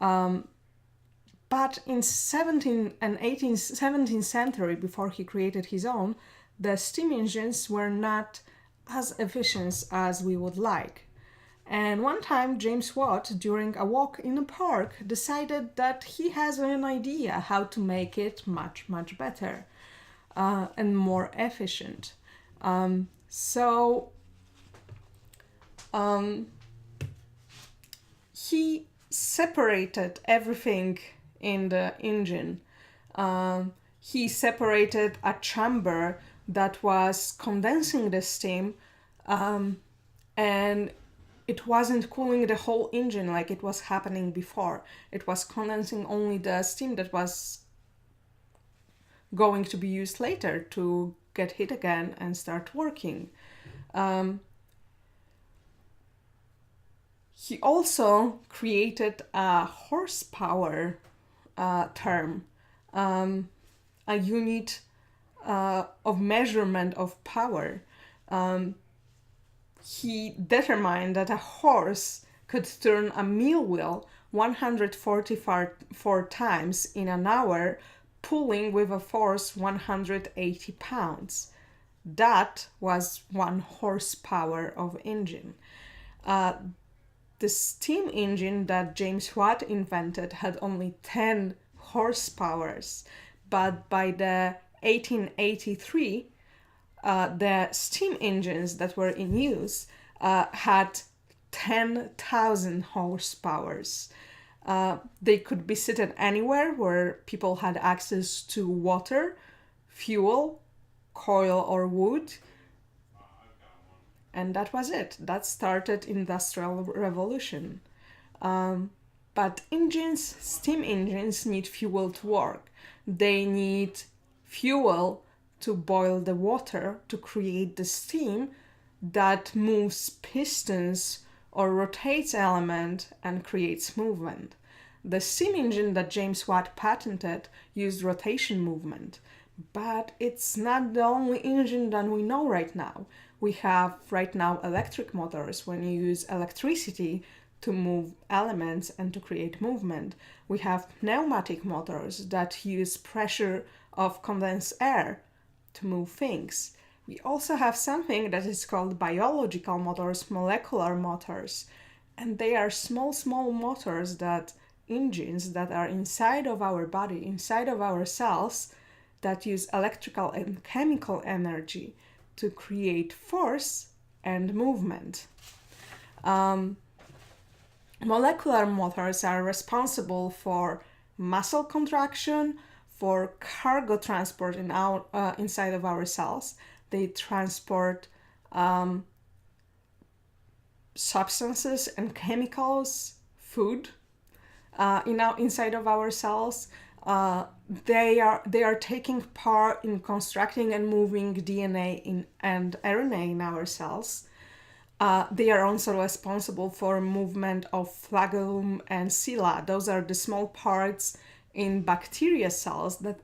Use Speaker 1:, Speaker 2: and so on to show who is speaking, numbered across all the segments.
Speaker 1: But in 17th and 18th, 17th century, before he created his own, the steam engines were not as efficient as we would like. And one time, James Watt, during a walk in a park, decided that he has an idea how to make it much, much better and more efficient. So he separated everything in the engine. He separated a chamber that was condensing the steam, and it wasn't cooling the whole engine like it was happening before. It was condensing only the steam that was going to be used later to get heat again and start working. He also created a horsepower term, a unit of measurement of power. He determined that a horse could turn a mill wheel 144 times in an hour, pulling with a force 180 pounds. That was 1 horsepower of engine. The steam engine that James Watt invented had only 10 horsepowers, but by the 1883, the steam engines that were in use had 10,000 horsepowers. They could be seated anywhere where people had access to water, fuel, coal or wood. And that was it. That started Industrial Revolution. But steam engines need fuel to work. They need fuel to boil the water to create the steam that moves pistons or rotates element and creates movement. The steam engine that James Watt patented used rotation movement, but it's not the only engine that we know right now. We have right now electric motors when you use electricity to move elements and to create movement. We have pneumatic motors that use pressure of condensed air to move things. We also have something that is called biological motors, molecular motors, and they are small motors, that engines that are inside of our body, inside of our cells, that use electrical and chemical energy to create force and movement. Molecular motors are responsible for muscle contraction, for cargo transport inside of our cells. They transport substances and chemicals, food, inside of our cells. They are taking part in constructing and moving DNA and RNA in our cells. They are also responsible for movement of flagellum and cilia. Those are the small parts in bacteria cells that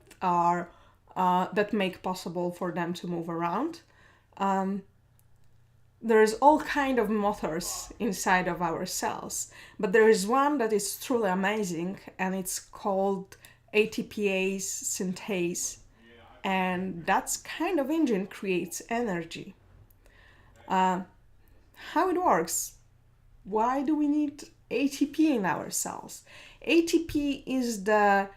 Speaker 1: make possible for them to move around. There's all kind of motors inside of our cells, but there is one that is truly amazing, and it's called ATPase synthase, and that kind of engine creates energy. How it works? Why do we need ATP in our cells? ATP is the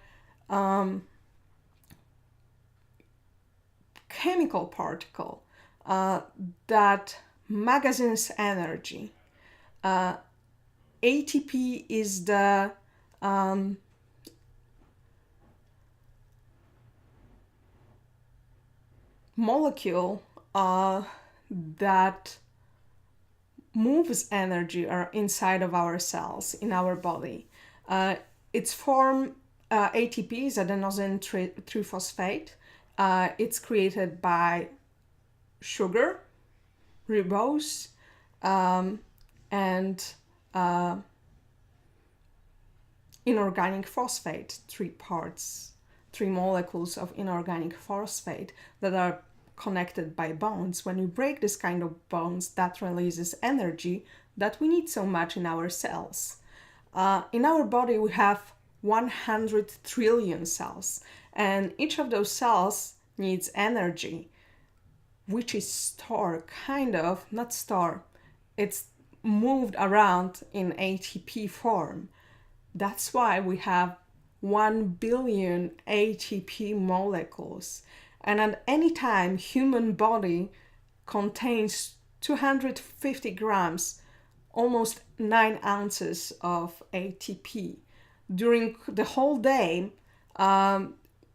Speaker 1: chemical particle that magazines energy. ATP is the molecule that moves energy inside of our cells in our body. Its form, ATP, is adenosine triphosphate. It's created by sugar, ribose, and inorganic phosphate, 3 molecules of inorganic phosphate that are connected by bonds. When we break this kind of bonds, that releases energy that we need so much in our cells. In our body, we have 100 trillion cells, and each of those cells needs energy, which is stored, not stored, it's moved around in ATP form. That's why we have 1 billion ATP molecules. And at any time, human body contains 250 grams, almost 9 ounces of ATP. During the whole day,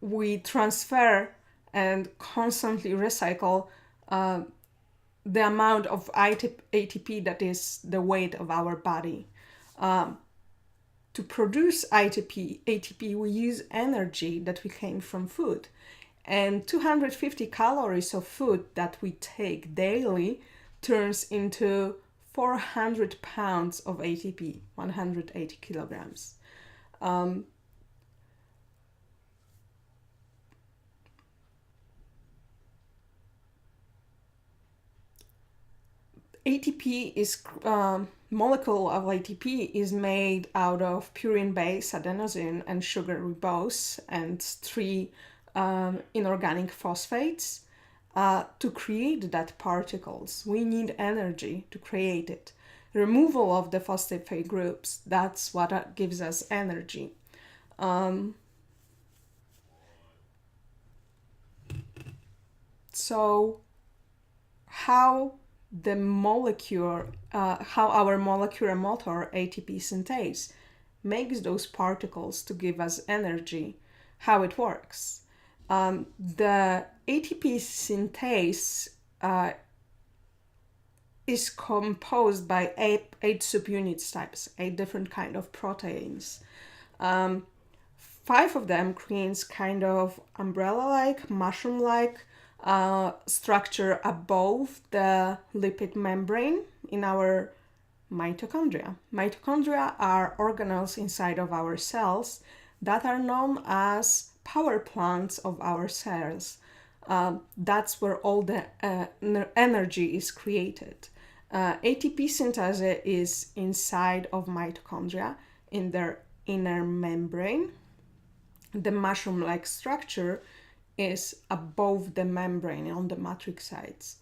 Speaker 1: we transfer and constantly recycle the amount of ATP that is the weight of our body. To produce ATP, we use energy that we gain from food. And 250 calories of food that we take daily turns into 400 pounds of ATP, 180 kilograms. ATP is molecule of ATP is made out of purine base, adenosine, and sugar ribose, and 3 inorganic phosphates. To create that particles, we need energy to create it. Removal of the phosphate groups, that's what gives us energy. So how our molecular motor ATP synthase makes those particles to give us energy, how it works. The ATP synthase is composed by 8 subunit types, 8 different kind of proteins. 5 of them creates kind of umbrella-like, mushroom-like structure above the lipid membrane in our mitochondria. Mitochondria are organelles inside of our cells that are known as power plants of our cells. That's where all the energy is created. ATP synthase is inside of mitochondria in their inner membrane. The mushroom-like structure is above the membrane on the matrix sides.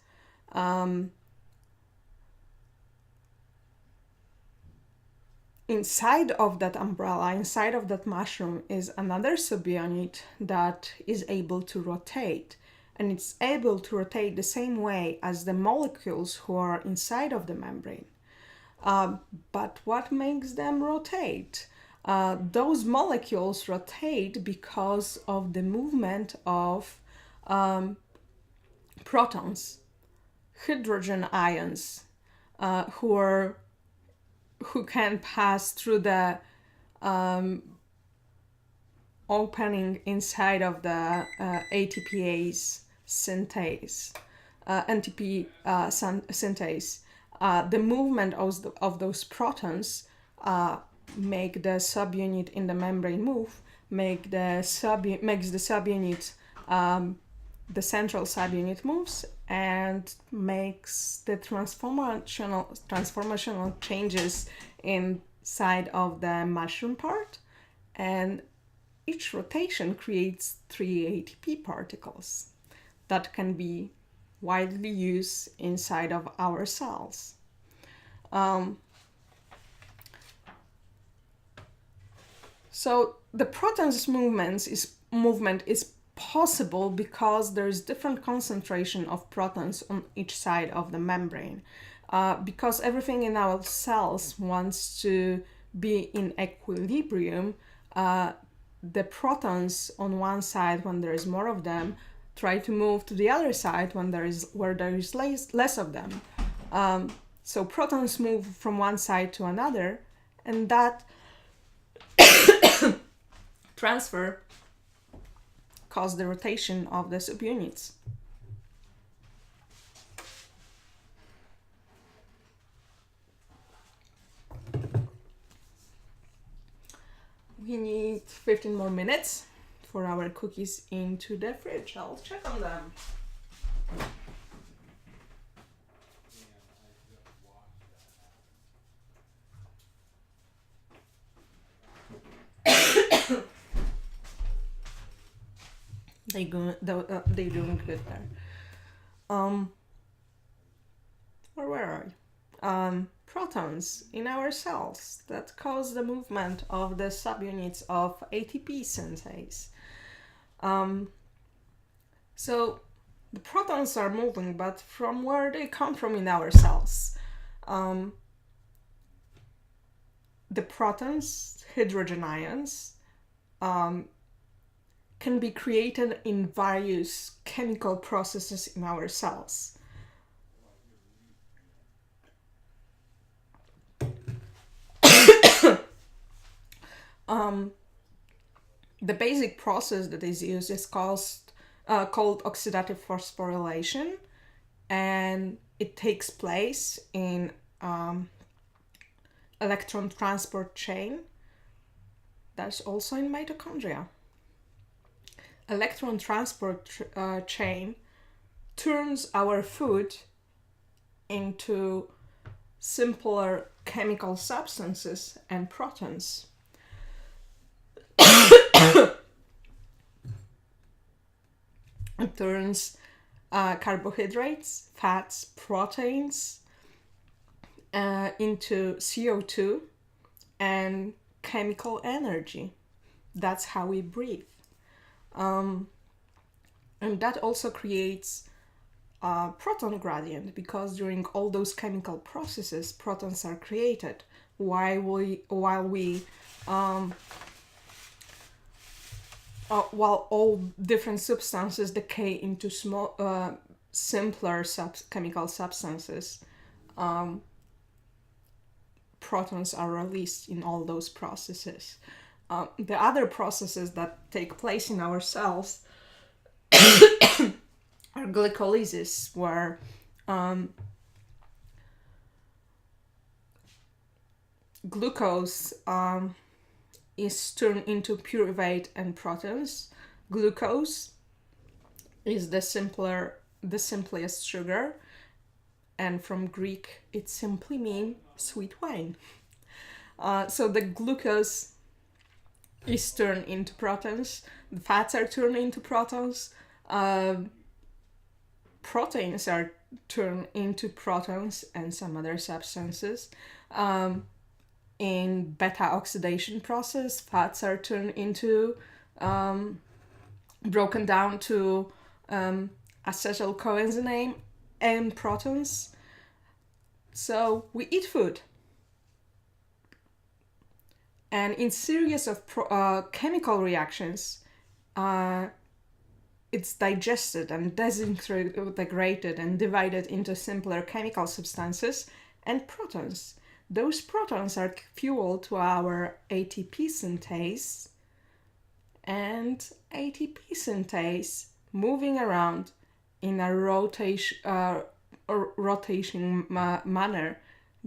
Speaker 1: Inside of that umbrella, inside of that mushroom, is another subunit that is able to rotate. And it's able to rotate the same way as the molecules who are inside of the membrane. But what makes them rotate? Those molecules rotate because of the movement of protons, hydrogen ions, who can pass through the opening inside of the ATPase synthase, NTP synthase. The movement of those protons make the subunit in the membrane move, makes the subunit, the central subunit moves, and makes the transformational changes inside of the mushroom part. And each rotation creates 3 ATP particles that can be widely used inside of our cells. So the protons movement is possible because there's different concentration of protons on each side of the membrane. Because everything in our cells wants to be in equilibrium, the protons on one side, when there is more of them, try to move to the other side where there is less of them. So protons move from one side to another, and that transfer causes the rotation of the subunits. We need 15 more minutes for our cookies into the fridge. I'll check on them. they're doing good there. Where are you? Protons in our cells that cause the movement of the subunits of ATP synthase. So the protons are moving, but from where they come from in our cells? The protons, hydrogen ions, can be created in various chemical processes in our cells. The basic process that is used is called oxidative phosphorylation, and it takes place in electron transport chain. That's also in mitochondria. Electron transport chain turns our food into simpler chemical substances and protons. It turns carbohydrates, fats, proteins into CO2 and chemical energy. That's how we breathe. And that also creates a proton gradient, because during all those chemical processes, protons are created while all different substances decay into small, simpler chemical substances. Protons are released in all those processes. The other processes that take place in our cells are glycolysis, where glucose is turned into pyruvate and protons. Glucose is the simplest sugar, and from Greek it simply means sweet wine. So the glucose is turned into protons, the fats are turned into protons, proteins are turned into protons and some other substances. In beta oxidation process, fats are turned into broken down to acetyl coenzyme and protons. So we eat food, and in series of chemical reactions, it's digested and disintegrated and divided into simpler chemical substances and protons. Those protons are fuel to our ATP synthase, and ATP synthase, moving around in a rotation manner,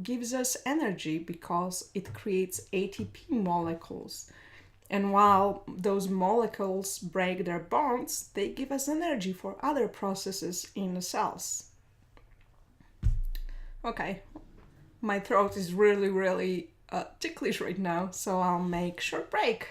Speaker 1: gives us energy because it creates ATP molecules. And while those molecules break their bonds, they give us energy for other processes in the cells. Okay, my throat is really ticklish right now, so I'll make a short break.